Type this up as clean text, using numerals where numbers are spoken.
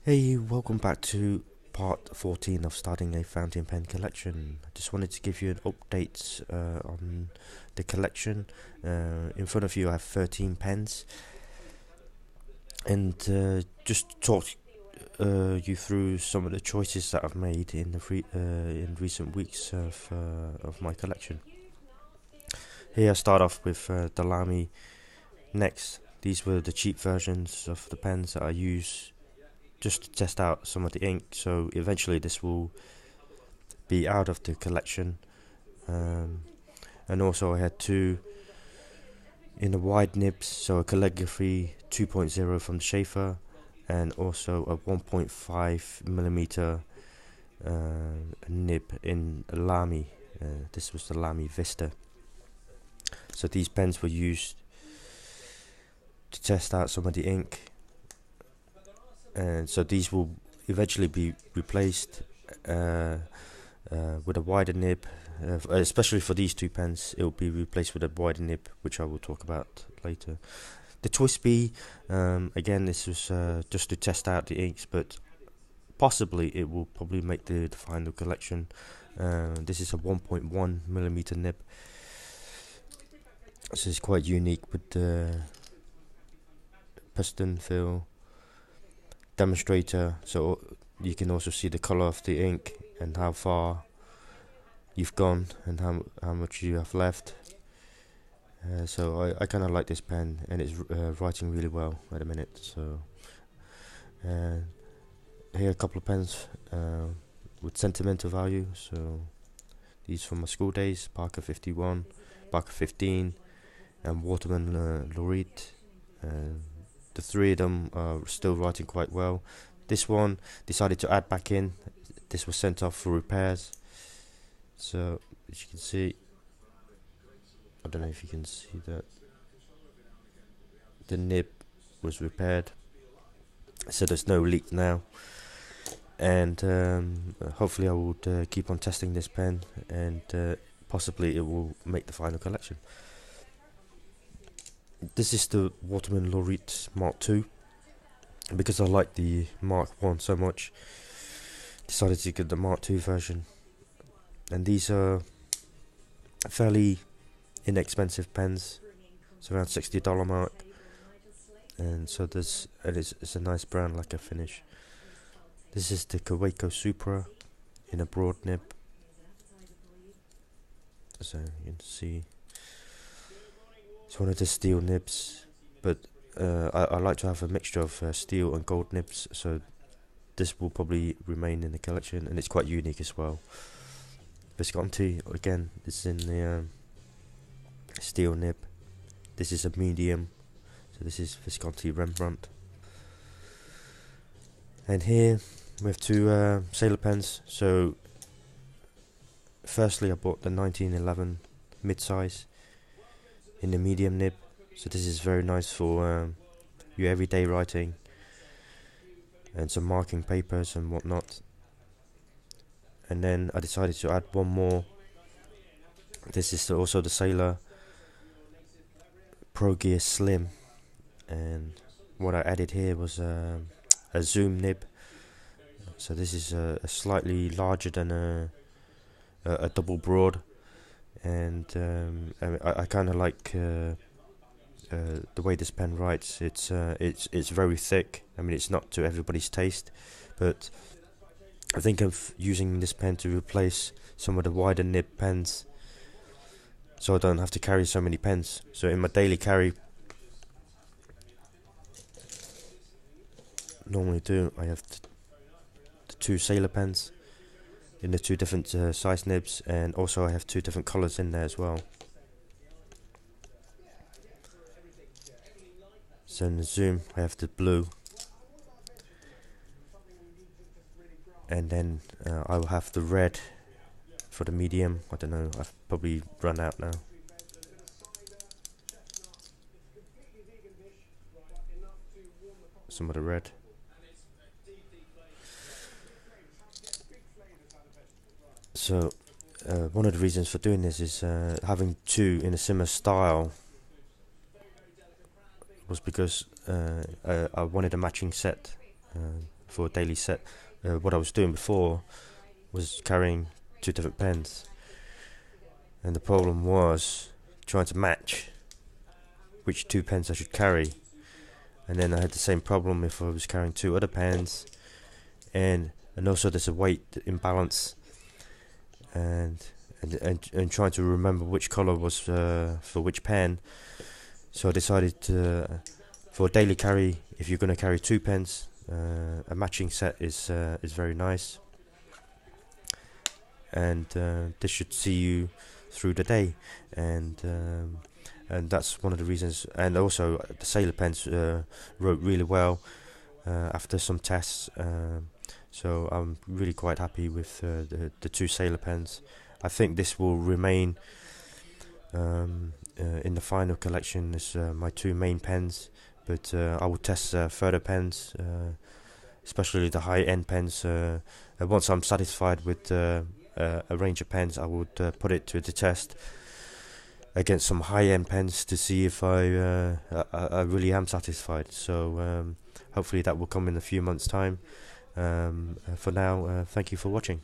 Hey, welcome back to part 14 of starting a fountain pen collection. I just wanted to give you an update on the collection. In front of you I have 13 pens, and just talk you through some of the choices that I've made in recent weeks of my collection. Here I start off with the Lamy Next. These were the cheap versions of the pens that I use just to test out some of the ink, so eventually this will be out of the collection. And also I had two in the wide nibs, so a calligraphy 2.0 from the Schaefer, and also a 1.5 millimeter nib in Lamy. This was the Lamy Vista. So these pens were used to test out some of the ink, and so these will eventually be replaced with a wider nib. Especially for these two pens, it will be replaced with a wider nib, which I will talk about later. The Twist B, again, this was just to test out the inks, but possibly it will probably make the final collection. This is a 1.1 millimeter nib. This is quite unique with the piston fill demonstrator, so you can also see the color of the ink and how far you've gone and how much you have left. So I kind of like this pen, and it's writing really well at the minute. So here are a couple of pens with sentimental value. So these from my school days: Parker 51, Parker 15, and Waterman Laureate. The three of them are still writing quite well. This one decided to add back in. This was sent off for repairs. So as you can see, I don't know if you can see that, the nib was repaired, so there's no leak now. And hopefully I would keep on testing this pen, and possibly it will make the final collection. This is the Waterman Laureate Mark II. Because I like the Mark 1 so much, decided to get the Mark II version. And these are fairly inexpensive pens. It's around $60 mark. And so it's a nice brown lacquer finish. This is the Kaweco Supra in a broad nib. So you can see it's one of the steel nibs, but I like to have a mixture of steel and gold nibs, so this will probably remain in the collection, and it's quite unique as well. Visconti, again, is in the steel nib. This is a medium, so this is Visconti Rembrandt. And here we have two sailor pens. So firstly I bought the 1911 mid-size in the medium nib. So this is very nice for your everyday writing and some marking papers and whatnot. And then I decided to add one more. This is also the Sailor Pro Gear Slim, and what I added here was a zoom nib. So this is a slightly larger than a double broad, and I kind of like the way this pen writes. It's very thick. I mean, it's not to everybody's taste, but I think of using this pen to replace some of the wider nib pens, so I don't have to carry so many pens. So in my daily carry, normally I have the two sailor pens in the two different size nibs, and also I have two different colors in there as well. So in the zoom I have the blue, and then I will have the red for the medium. I don't know, I've probably run out now. Some of the red. So one of the reasons for doing this is having two in a similar style was because I wanted a matching set. for a daily set. What I was doing before was carrying 2 different pens, and the problem was trying to match which 2 pens I should carry. And then I had the same problem if I was carrying 2 other pens, and also there's a weight imbalance, and trying to remember which color was for which pen. So I decided for a daily carry, if you're going to carry 2 pens, a matching set is very nice, and this should see you through the day, and that's one of the reasons. And also the Sailor pens wrote really well after some tests, so I'm really quite happy with the 2 Sailor pens. I think this will remain in the final collection as my 2 main pens, but I will test further pens, especially the high-end pens. Once I'm satisfied with a range of pens, I would put it to the test against some high-end pens to see if I really am satisfied. So hopefully that will come in a few months' time. For now, thank you for watching.